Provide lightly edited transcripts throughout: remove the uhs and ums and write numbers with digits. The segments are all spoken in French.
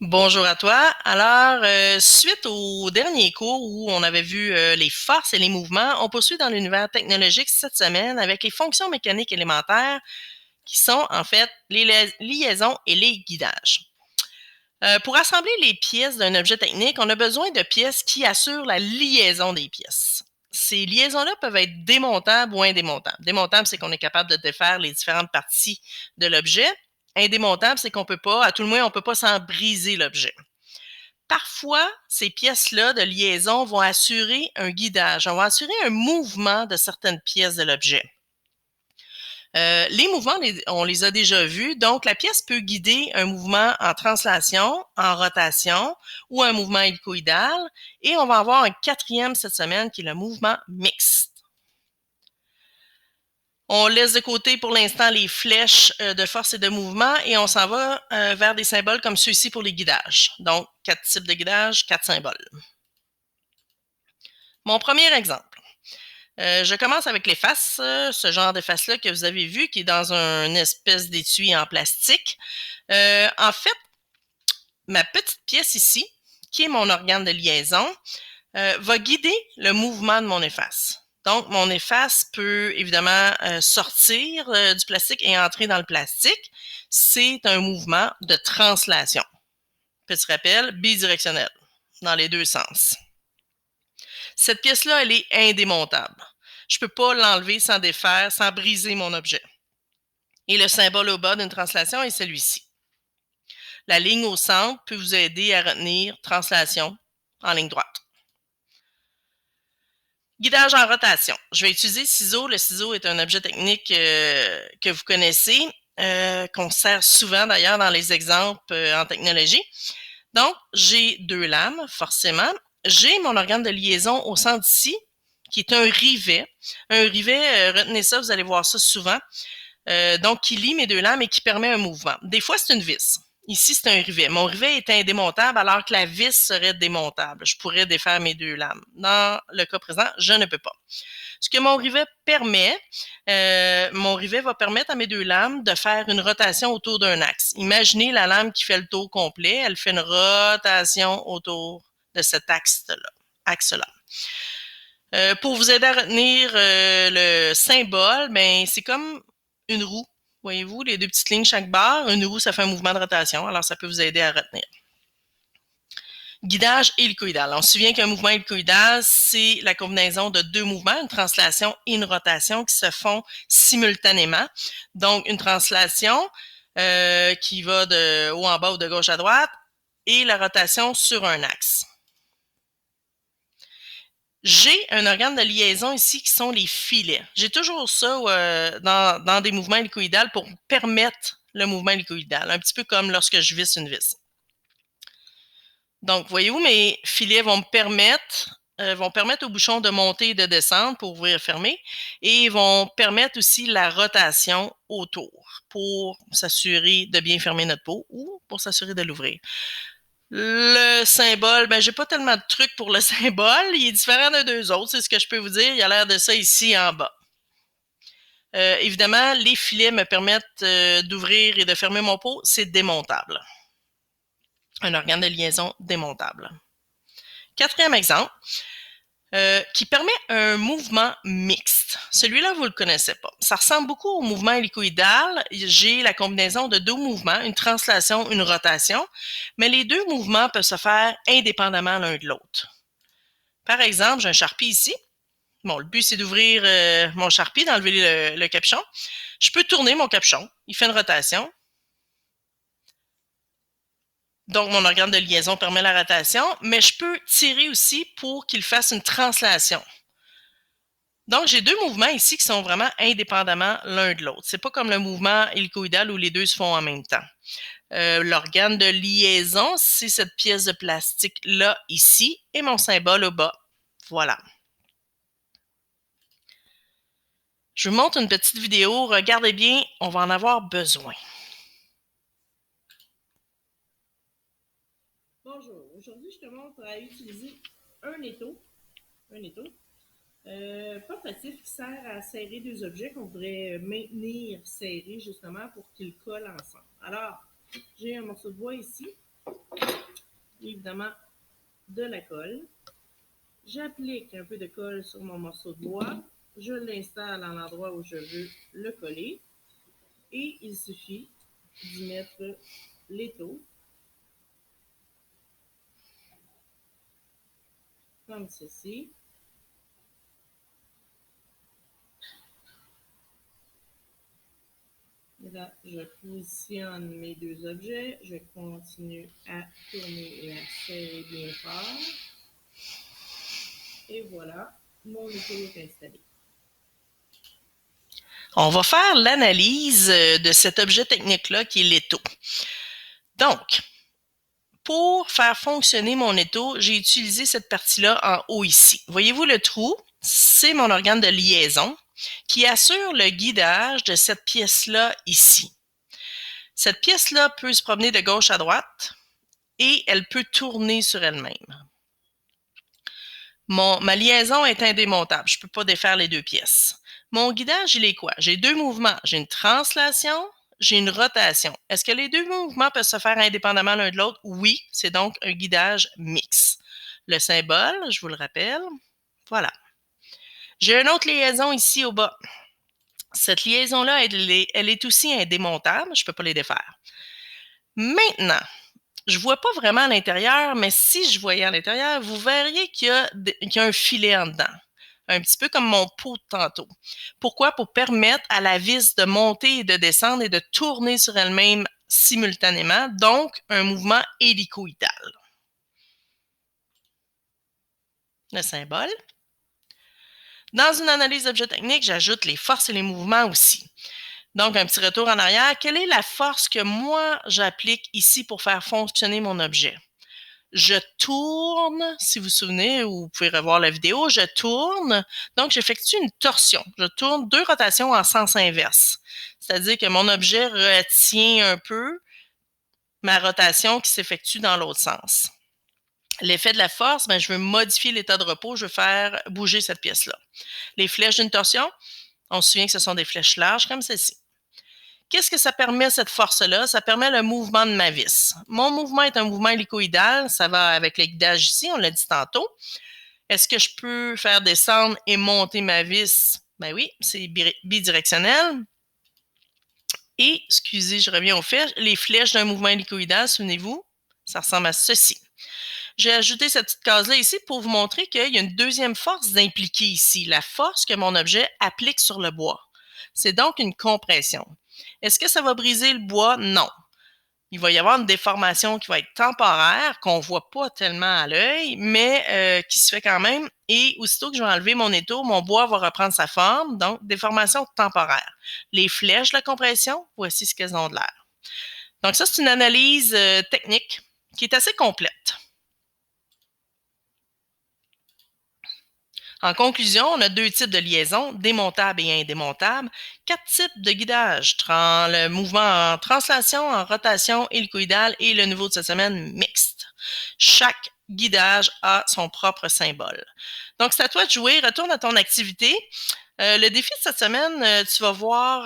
Bonjour à toi. Alors, suite au dernier cours où on avait vu les forces et les mouvements, on poursuit dans l'univers technologique cette semaine avec les fonctions mécaniques élémentaires qui sont en fait les liaisons et les guidages. Pour assembler les pièces d'un objet technique, on a besoin de pièces qui assurent la liaison des pièces. Ces liaisons-là peuvent être démontables ou indémontables. Démontable, c'est qu'on est capable de défaire les différentes parties de l'objet. Indémontable, c'est qu'on peut pas, à tout le moins, on peut pas s'en briser l'objet. Parfois, ces pièces-là de liaison vont assurer un guidage, on va assurer un mouvement de certaines pièces de l'objet. Les mouvements, on les a déjà vus, donc la pièce peut guider un mouvement en translation, en rotation ou un mouvement hélicoïdal, et on va avoir un quatrième cette semaine qui est le mouvement mixte. On laisse de côté pour l'instant les flèches de force et de mouvement et on s'en va vers des symboles comme ceux-ci pour les guidages. Donc, 4 types de guidages, 4 symboles. Mon premier exemple. Je commence avec les faces, ce genre de face-là que vous avez vu, qui est dans une espèce d'étui en plastique. En fait, ma petite pièce ici, qui est mon organe de liaison, va guider le mouvement de mon efface. Donc, mon efface peut évidemment sortir du plastique et entrer dans le plastique. C'est un mouvement de translation. Petit rappel, bidirectionnel, dans les deux sens. Cette pièce-là, elle est indémontable. Je ne peux pas l'enlever sans défaire, sans briser mon objet. Et le symbole au bas d'une translation est celui-ci. La ligne au centre peut vous aider à retenir translation en ligne droite. Guidage en rotation. Je vais utiliser ciseau. Le ciseau est un objet technique que vous connaissez, qu'on sert souvent d'ailleurs dans les exemples en technologie. Donc, j'ai deux lames, forcément. J'ai mon organe de liaison au centre ici, qui est un rivet. Un rivet, retenez ça, vous allez voir ça souvent. Donc, qui lie mes deux lames et qui permet un mouvement. Des fois, c'est une vis. Ici, c'est un rivet. Mon rivet est indémontable alors que la vis serait démontable. Je pourrais défaire mes deux lames. Dans le cas présent, je ne peux pas. Ce que mon rivet va permettre à mes deux lames de faire une rotation autour d'un axe. Imaginez la lame qui fait le tour complet. Elle fait une rotation autour de cet axe-là. Pour vous aider à retenir le symbole, ben, c'est comme une roue. Voyez-vous, les deux petites lignes chaque barre. Une roue, ça fait un mouvement de rotation, alors ça peut vous aider à retenir. Guidage hélicoïdal. On se souvient qu'un mouvement hélicoïdal, c'est la combinaison de deux mouvements, une translation et une rotation qui se font simultanément. Donc, une translation qui va de haut en bas ou de gauche à droite et la rotation sur un axe. J'ai un organe de liaison ici qui sont les filets. J'ai toujours ça dans des mouvements hélicoïdales pour permettre le mouvement hélicoïdal, un petit peu comme lorsque je visse une vis. Donc, voyez-vous, mes filets vont permettre au bouchon de monter et de descendre pour ouvrir et fermer et vont permettre aussi la rotation autour pour s'assurer de bien fermer notre pot ou pour s'assurer de l'ouvrir. Le symbole, ben j'ai pas tellement de trucs pour le symbole. Il est différent de deux autres, c'est ce que je peux vous dire. Il y a l'air de ça ici en bas. Évidemment, les filets me permettent d'ouvrir et de fermer mon pot. C'est démontable. Un organe de liaison démontable. Quatrième exemple, qui permet un mouvement mixte. Celui-là, vous ne le connaissez pas. Ça ressemble beaucoup au mouvement hélicoïdal. J'ai la combinaison de deux mouvements, une translation, une rotation, mais les deux mouvements peuvent se faire indépendamment l'un de l'autre. Par exemple, j'ai un charpie ici. Bon, le but, c'est d'ouvrir mon charpie, d'enlever le capuchon. Je peux tourner mon capuchon. Il fait une rotation. Donc, mon organe de liaison permet la rotation, mais je peux tirer aussi pour qu'il fasse une translation. Donc, j'ai deux mouvements ici qui sont vraiment indépendamment l'un de l'autre. C'est pas comme le mouvement hélicoïdal où les deux se font en même temps. L'organe de liaison, c'est cette pièce de plastique-là, ici, et mon symbole au bas. Voilà. Je vous montre une petite vidéo. Regardez bien, on va en avoir besoin. Bonjour. Aujourd'hui, je te montre à utiliser un étau. Portatif qui sert à serrer deux objets qu'on voudrait maintenir serrés justement pour qu'ils collent ensemble. Alors, j'ai un morceau de bois ici évidemment de la colle. J'applique un peu de colle sur mon morceau de bois. Je l'installe à l'endroit où je veux le coller. Et il suffit d'y mettre l'étau. Comme ceci. Là, je positionne mes deux objets. Je continue à tourner et à serrer bien fort. Et voilà, mon étau est installé. On va faire l'analyse de cet objet technique-là qui est l'étau. Donc, pour faire fonctionner mon étau, j'ai utilisé cette partie-là en haut ici. Voyez-vous le trou? C'est mon organe de liaison qui assure le guidage de cette pièce-là ici. Cette pièce-là peut se promener de gauche à droite et elle peut tourner sur elle-même. Ma liaison est indémontable. Je ne peux pas défaire les deux pièces. Mon guidage, il est quoi? J'ai deux mouvements. J'ai une translation, j'ai une rotation. Est-ce que les deux mouvements peuvent se faire indépendamment l'un de l'autre? Oui, c'est donc un guidage mixte. Le symbole, je vous le rappelle, voilà. J'ai une autre liaison ici au bas. Cette liaison-là, elle est aussi indémontable. Je ne peux pas les défaire. Maintenant, je ne vois pas vraiment à l'intérieur, mais si je voyais à l'intérieur, vous verriez qu'il y a un filet en dedans. Un petit peu comme mon pot de tantôt. Pourquoi? Pour permettre à la vis de monter et de descendre et de tourner sur elle-même simultanément, donc un mouvement hélicoïdal. Le symbole. Dans une analyse d'objet technique, j'ajoute les forces et les mouvements aussi. Donc, un petit retour en arrière. Quelle est la force que moi, j'applique ici pour faire fonctionner mon objet? Je tourne, si vous vous souvenez, ou vous pouvez revoir la vidéo, je tourne. Donc, j'effectue une torsion. Je tourne deux rotations en sens inverse. C'est-à-dire que mon objet retient un peu ma rotation qui s'effectue dans l'autre sens. L'effet de la force, je veux modifier l'état de repos, je veux faire bouger cette pièce-là. Les flèches d'une torsion, on se souvient que ce sont des flèches larges comme celle-ci. Qu'est-ce que ça permet, cette force-là? Ça permet le mouvement de ma vis. Mon mouvement est un mouvement hélicoïdal. Ça va avec le guidage ici, on l'a dit tantôt. Est-ce que je peux faire descendre et monter ma vis? Ben oui, c'est bidirectionnel. Et, excusez, je reviens au fait, les flèches d'un mouvement hélicoïdal, souvenez-vous, ça ressemble à ceci. J'ai ajouté cette petite case-là ici pour vous montrer qu'il y a une deuxième force impliquée ici, la force que mon objet applique sur le bois. C'est donc une compression. Est-ce que ça va briser le bois? Non. Il va y avoir une déformation qui va être temporaire, qu'on ne voit pas tellement à l'œil, mais qui se fait quand même. Et aussitôt que je vais enlever mon étau, mon bois va reprendre sa forme, donc déformation temporaire. Les flèches de la compression, voici ce qu'elles ont de l'air. Donc ça, c'est une analyse technique qui est assez complète. En conclusion, on a deux types de liaisons, démontables et indémontables, quatre types de guidage, le mouvement en translation, en rotation, hélicoïdal et le nouveau de cette semaine, mixte. Chaque guidage a son propre symbole. Donc, c'est à toi de jouer. Retourne à ton activité. Le défi de cette semaine, tu vas voir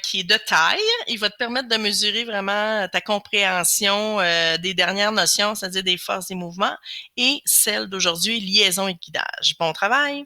qui est de taille. Il va te permettre de mesurer vraiment ta compréhension des dernières notions, c'est-à-dire des forces des mouvements, et celle d'aujourd'hui, liaison et guidage. Bon travail!